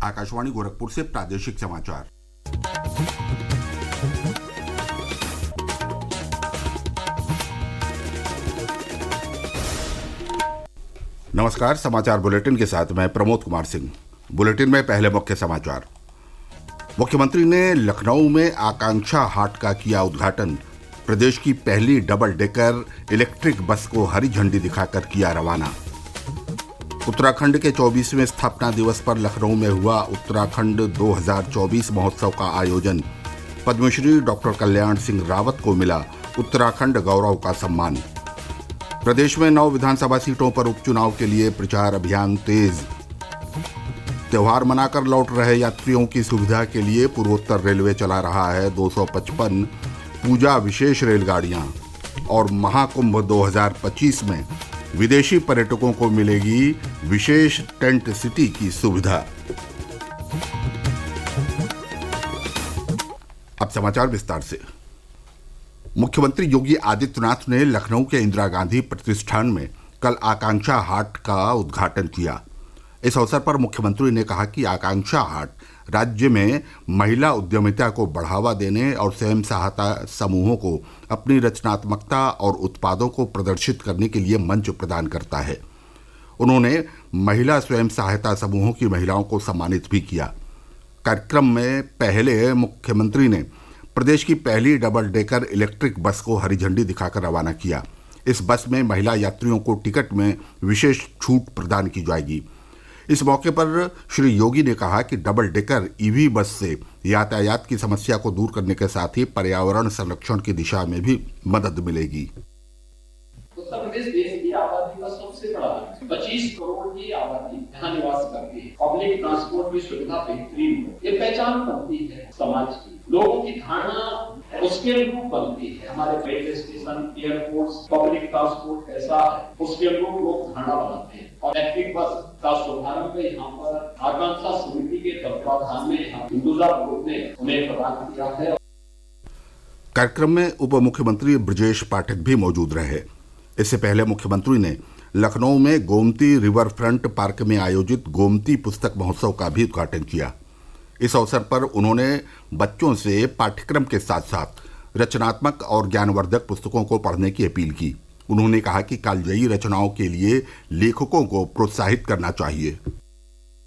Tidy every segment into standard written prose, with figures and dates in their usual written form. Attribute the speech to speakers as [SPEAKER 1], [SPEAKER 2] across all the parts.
[SPEAKER 1] आकाशवाणी गोरखपुर से प्रादेशिक समाचार। नमस्कार, समाचार बुलेटिन के साथ मैं प्रमोद कुमार सिंह। बुलेटिन में पहले मुख्य समाचार। मुख्यमंत्री ने लखनऊ में आकांक्षा हाट का किया उद्घाटन। प्रदेश की पहली डबल डेकर इलेक्ट्रिक बस को हरी झंडी दिखाकर किया रवाना। उत्तराखंड के 24वें स्थापना दिवस पर लखनऊ में हुआ उत्तराखंड 2024 महोत्सव का आयोजन। पद्मश्री डॉक्टर कल्याण सिंह रावत को मिला उत्तराखंड गौरव का सम्मान। प्रदेश में 9 विधानसभा सीटों पर उपचुनाव के लिए प्रचार अभियान तेज। त्योहार मनाकर लौट रहे यात्रियों की सुविधा के लिए पूर्वोत्तर रेलवे चला रहा है 255 पूजा विशेष रेलगाड़ियां। और महाकुंभ 2025 में विदेशी पर्यटकों को मिलेगी विशेष टेंट सिटी की सुविधा। अब समाचार विस्तार से। मुख्यमंत्री योगी आदित्यनाथ ने लखनऊ के इंदिरा गांधी प्रतिष्ठान में कल आकांक्षा हाट का उद्घाटन किया। इस अवसर पर मुख्यमंत्री ने कहा कि आकांक्षा हाट राज्य में महिला उद्यमिता को बढ़ावा देने और स्वयं सहायता समूहों को अपनी रचनात्मकता और उत्पादों को प्रदर्शित करने के लिए मंच प्रदान करता है। उन्होंने महिला स्वयं सहायता समूहों की महिलाओं को सम्मानित भी किया। कार्यक्रम में पहले मुख्यमंत्री ने प्रदेश की पहली डबल डेकर इलेक्ट्रिक बस को हरी झंडी दिखाकर रवाना किया। इस बस में महिला यात्रियों को टिकट में विशेष छूट प्रदान की जाएगी। इस मौके पर श्री योगी ने कहा कि डबल डेकर ईवी बस से यातायात की समस्या को दूर करने के साथ ही पर्यावरण संरक्षण की दिशा में भी मदद मिलेगी।
[SPEAKER 2] उत्तर प्रदेश देश की आबादी का सबसे बड़ा राज्य, 25 करोड़ की आबादी यहाँ निवास करती है। पब्लिक ट्रांसपोर्ट की सुविधा बेहतरीन हो, ये पहचान बनती है समाज की। लोगों की धारणा उसके अनुरूप बनती है। हमारे railway station, airport, public transport कैसा है, उसके अनुरूप लोग धारणा बनाते हैं। और इलेक्ट्रिक बस का शुभारंभ यहाँ पर आकांक्षा समिति के तत्वाधान में हिंदुजा ग्रुप ने उन्हें प्रदान किया है।
[SPEAKER 1] कार्यक्रम में उप मुख्यमंत्री ब्रजेश पाठक भी मौजूद रहे। इससे पहले मुख्यमंत्री ने लखनऊ में गोमती रिवर फ्रंट पार्क में आयोजित गोमती पुस्तक महोत्सव का भी उद्घाटन किया। इस अवसर पर उन्होंने बच्चों से पाठ्यक्रम के साथ साथ रचनात्मक और ज्ञानवर्धक पुस्तकों को पढ़ने की अपील की। उन्होंने कहा कि कालजयी रचनाओं के लिए लेखकों को प्रोत्साहित करना चाहिए।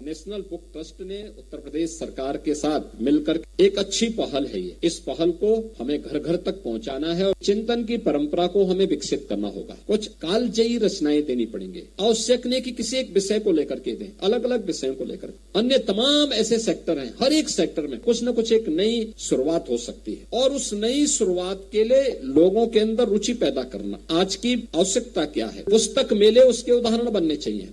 [SPEAKER 3] नेशनल बुक ट्रस्ट ने उत्तर प्रदेश सरकार के साथ मिलकर एक अच्छी पहल है ये। इस पहल को हमें घर घर तक पहुंचाना है और चिंतन की परंपरा को हमें विकसित करना होगा। कुछ कालजयी रचनाएं देनी पड़ेंगे। आवश्यक नहीं कि किसी एक विषय को लेकर के दें, अलग अलग विषयों को लेकर। अन्य तमाम ऐसे सेक्टर हैं, हर एक सेक्टर में कुछ न कुछ एक नई शुरुआत हो सकती है और उस नई शुरुआत के लिए लोगों के अंदर रुचि पैदा करना आज की आवश्यकता क्या है। पुस्तक मेले उसके उदाहरण बनने चाहिए।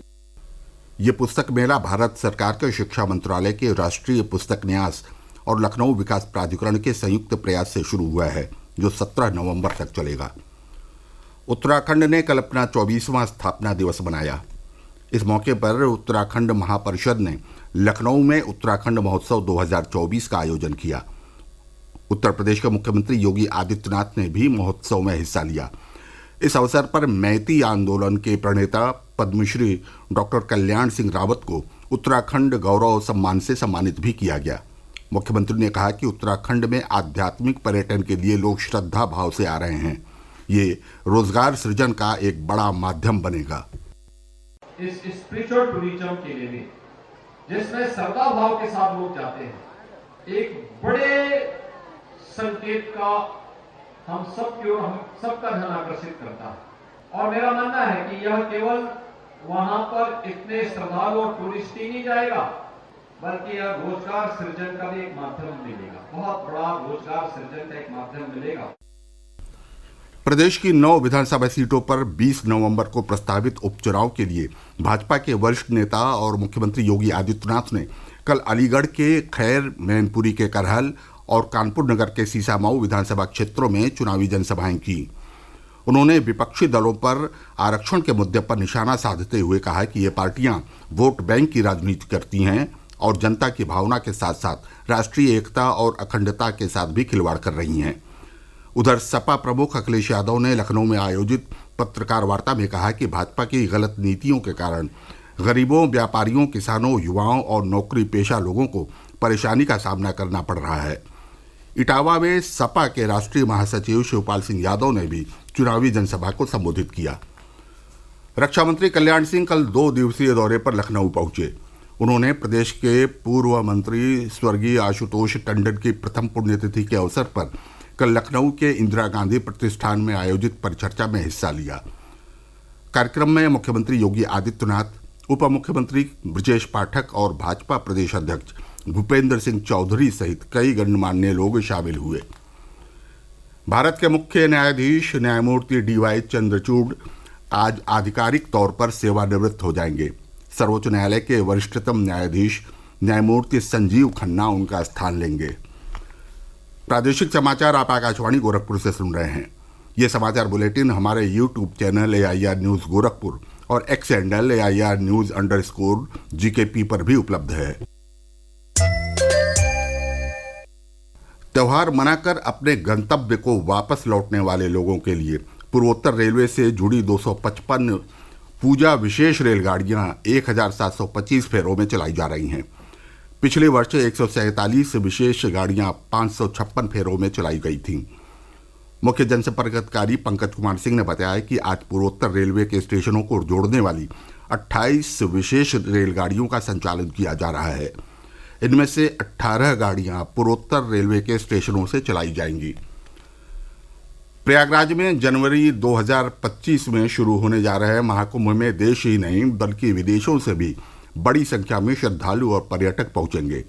[SPEAKER 1] ये पुस्तक मेला भारत सरकार के शिक्षा मंत्रालय के राष्ट्रीय पुस्तक न्यास और लखनऊ विकास प्राधिकरण के संयुक्त प्रयास से शुरू हुआ है, जो 17 नवंबर तक चलेगा। उत्तराखंड ने कल अपना 24वां स्थापना दिवस मनाया। इस मौके पर उत्तराखंड महापरिषद ने लखनऊ में उत्तराखंड महोत्सव 2024 का आयोजन किया। उत्तर प्रदेश के मुख्यमंत्री योगी आदित्यनाथ ने भी महोत्सव में हिस्सा लिया। इस अवसर पर मैती आंदोलन के प्रणेता पद्मश्री डॉक्टर कल्याण सिंह रावत को उत्तराखंड गौरव सम्मान से सम्मानित भी किया गया। मुख्यमंत्री ने कहा कि उत्तराखंड में आध्यात्मिक पर्यटन के लिए लोग श्रद्धा भाव से आ रहे हैं। ये रोजगार सृजन का एक बड़ा माध्यम बनेगा।
[SPEAKER 4] इस स्पिरिचुअल टूरिज्म के लिए भी, जिसमें श्रद्धा भाव के साथ लोग जाते हैं, एक बड़े संकेत का हम सब की ओर हम सबका ध्यान आकर्षित करता है। और मेरा मानना है कि यह केवल वहां पर इतने श्रद्धालु और टूरिस्ट ही नहीं जाएगा, बल्कि यह रोजगार सृजन का भी एक माध्यम मिलेगा। बहुत बड़ा रोजगार सृजन का एक माध्यम मिलेगा।
[SPEAKER 1] प्रदेश की 9 विधानसभा सीटों पर 20 नवंबर को प्रस्तावित उपचुनाव के लिए भाजपा के वरिष्ठ नेता और मुख्यमंत्री योगी आदित्यनाथ ने कल अलीगढ़ के खैर, मैनपुरी के करहल और कानपुर नगर के सीसामऊ विधानसभा क्षेत्रों में चुनावी जनसभाएं की। उन्होंने विपक्षी दलों पर आरक्षण के मुद्दे पर निशाना साधते हुए कहा कि ये पार्टियां वोट बैंक की राजनीति करती हैं और जनता की भावना के साथ साथ राष्ट्रीय एकता और अखंडता के साथ भी खिलवाड़ कर रही हैं। उधर सपा प्रमुख अखिलेश यादव ने लखनऊ में आयोजित पत्रकार वार्ता में कहा कि भाजपा की गलत नीतियों के कारण गरीबों, व्यापारियों, किसानों, युवाओं और नौकरी पेशा लोगों को परेशानी का सामना करना पड़ रहा है। इटावा में सपा के राष्ट्रीय महासचिव शिवपाल सिंह यादव ने भी चुनावी जनसभा को संबोधित किया। रक्षा मंत्री कल्याण सिंह कल 2 दिवसीय दौरे पर लखनऊ पहुंचे। उन्होंने प्रदेश के पूर्व मंत्री स्वर्गीय आशुतोष टंडन की प्रथम पुण्यतिथि के अवसर पर कल लखनऊ के इंदिरा गांधी प्रतिष्ठान में आयोजित परिचर्चा में हिस्सा लिया। कार्यक्रम में मुख्यमंत्री योगी आदित्यनाथ, उप मुख्यमंत्री ब्रजेश पाठक और भाजपा प्रदेश अध्यक्ष भूपेंद्र सिंह चौधरी सहित कई गणमान्य लोग शामिल हुए। भारत के मुख्य न्यायाधीश न्यायमूर्ति DY चंद्रचूड़ आज आधिकारिक तौर पर सेवानिवृत्त हो जाएंगे। सर्वोच्च न्यायालय के वरिष्ठतम न्यायाधीश न्यायमूर्ति संजीव खन्ना उनका स्थान लेंगे। प्रादेशिक समाचार आप आकाशवाणी गोरखपुर से सुन रहे हैं। ये समाचार बुलेटिन हमारे YouTube channel AIR news Gorakhpur और X हैंडल AIR न्यूज़_GKP पर भी उपलब्ध है। त्योहार मनाकर अपने गंतव्य को वापस लौटने वाले लोगों के लिए पूर्वोत्तर रेलवे से जुड़ी 255 पूजा विशेष रेलगाड़ियां 1725 फेरों में चलाई जा रही हैं। पिछले वर्ष 147 विशेष गाड़ियां 556 फेरों में चलाई गई थीं। मुख्य जनसंपर्क अधिकारी पंकज कुमार सिंह ने बताया कि आज पूर्वोत्तर रेलवे के स्टेशनों को जोड़ने वाली 28 विशेष रेलगाड़ियों का संचालन किया जा रहा है। इनमें से 18 गाड़ियां पूर्वोत्तर रेलवे के स्टेशनों से चलाई जाएंगी। प्रयागराज में जनवरी 2025 में शुरू होने जा रहे महाकुंभ में देश ही नहीं बल्कि विदेशों से भी बड़ी संख्या में श्रद्धालु और पर्यटक पहुंचेंगे।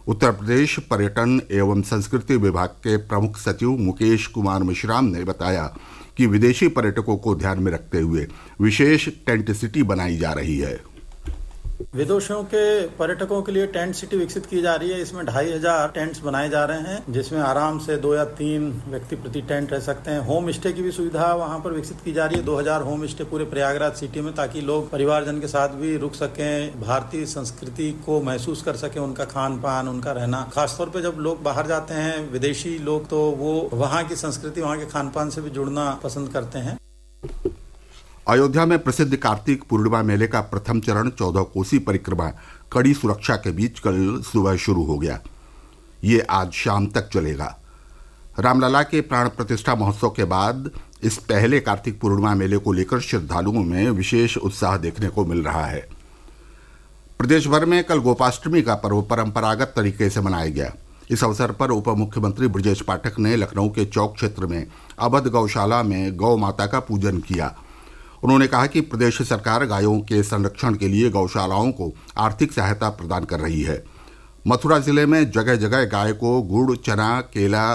[SPEAKER 1] उत्तर प्रदेश पर्यटन एवं संस्कृति विभाग के प्रमुख सचिव मुकेश कुमार मिश्राम ने बताया कि विदेशी पर्यटकों को ध्यान में रखते हुए विशेष टेंट सिटी बनाई जा रही है।
[SPEAKER 5] विदेशों के पर्यटकों के लिए टेंट सिटी विकसित की जा रही है। इसमें 2500 टेंट्स बनाए जा रहे हैं, जिसमें आराम से 2 या 3 व्यक्ति प्रति टेंट रह सकते हैं। होम स्टे की भी सुविधा वहां पर विकसित की जा रही है। 2000 होम स्टे पूरे प्रयागराज सिटी में, ताकि लोग परिवारजन के साथ भी रुक सकें, भारतीय संस्कृति को महसूस कर सकें, उनका खान पान, उनका रहना। खासतौर पर जब लोग बाहर जाते हैं विदेशी लोग, तो वो वहाँ की संस्कृति, वहाँ के खान पान से भी जुड़ना पसंद करते हैं।
[SPEAKER 1] अयोध्या में प्रसिद्ध कार्तिक पूर्णिमा मेले का प्रथम चरण 14 कोसी परिक्रमा कड़ी सुरक्षा के बीच कल सुबह शुरू हो गया। ये आज शाम तक चलेगा। रामलला के प्राण प्रतिष्ठा महोत्सव के बाद इस पहले कार्तिक पूर्णिमा मेले को लेकर श्रद्धालुओं में विशेष उत्साह देखने को मिल रहा है। प्रदेश भर में कल गोपाष्टमी का पर्व परंपरागत तरीके से मनाया गया। इस अवसर पर उप मुख्यमंत्री ब्रजेश पाठक ने लखनऊ के चौक क्षेत्र में अवध गौशाला में गौ माता का पूजन किया। उन्होंने कहा कि प्रदेश सरकार गायों के संरक्षण के लिए गौशालाओं को आर्थिक सहायता प्रदान कर रही है। मथुरा जिले में जगह जगह गाय को गुड़, चना, केला,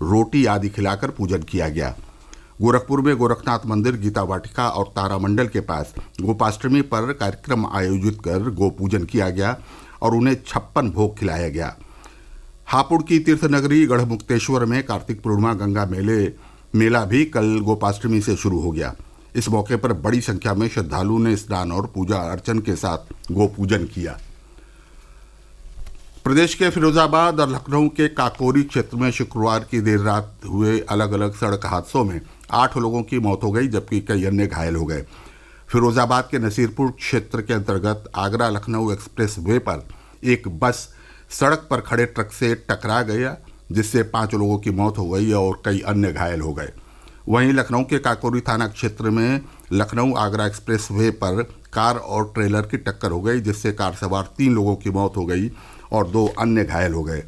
[SPEAKER 1] रोटी आदि खिलाकर पूजन किया गया। गोरखपुर में गोरखनाथ मंदिर, गीता वाटिका और तारामंडल के पास गोपाष्टमी पर कार्यक्रम आयोजित कर गो पूजन किया गया और उन्हें 56 भोग खिलाया गया। हापुड़ की तीर्थनगरी गढ़मुक्तेश्वर में कार्तिक पूर्णिमा गंगा मेला भी कल गोपाष्टमी से शुरू हो गया। इस मौके पर बड़ी संख्या में श्रद्धालुओं ने स्नान और पूजा अर्चन के साथ गो पूजन किया। प्रदेश के फिरोजाबाद और लखनऊ के काकोरी क्षेत्र में शुक्रवार की देर रात हुए अलग अलग सड़क हादसों में 8 लोगों की मौत हो गई, जबकि कई अन्य घायल हो गए। फिरोजाबाद के नसीरपुर क्षेत्र के अंतर्गत आगरा लखनऊ एक्सप्रेस वे पर एक बस सड़क पर खड़े ट्रक से टकरा गया, जिससे 5 लोगों की मौत हो गई और कई अन्य घायल हो गए। वहीं लखनऊ के काकोरी थाना क्षेत्र में लखनऊ आगरा एक्सप्रेस वे पर कार और ट्रेलर की टक्कर हो गई, जिससे कार सवार 3 लोगों की मौत हो गई और 2 अन्य घायल हो गए।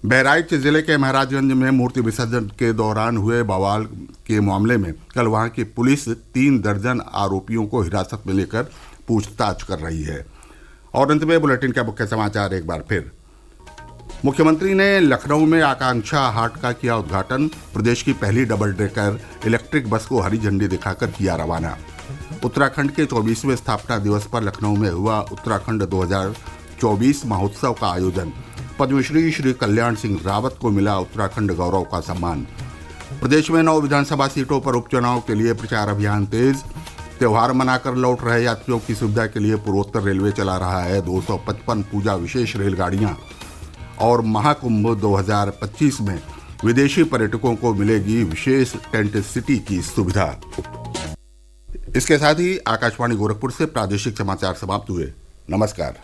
[SPEAKER 1] बहराइच जिले के महाराजगंज में मूर्ति विसर्जन के दौरान हुए बवाल के मामले में कल वहां की पुलिस 3 दर्जन आरोपियों को हिरासत में लेकर पूछताछ कर रही है। और अंत में बुलेटिन का मुख्य समाचार एक बार फिर। मुख्यमंत्री ने लखनऊ में आकांक्षा हाट का किया उद्घाटन। प्रदेश की पहली डबल डेकर इलेक्ट्रिक बस को हरी झंडी दिखाकर किया रवाना। उत्तराखंड के 24वें स्थापना दिवस पर लखनऊ में हुआ उत्तराखंड 2024 महोत्सव का आयोजन। पद्मश्री श्री कल्याण सिंह रावत को मिला उत्तराखंड गौरव का सम्मान। प्रदेश में 9 विधानसभा सीटों पर उपचुनाव के लिए प्रचार अभियान तेज। त्योहार मनाकर लौट रहे यात्रियों की सुविधा के लिए पूर्वोत्तर रेलवे चला रहा है 255 पूजा विशेष रेलगाड़ियां। और महाकुंभ 2025 में विदेशी पर्यटकों को मिलेगी विशेष टेंट सिटी की सुविधा। इसके साथ ही आकाशवाणी गोरखपुर से प्रादेशिक समाचार समाप्त हुए। नमस्कार।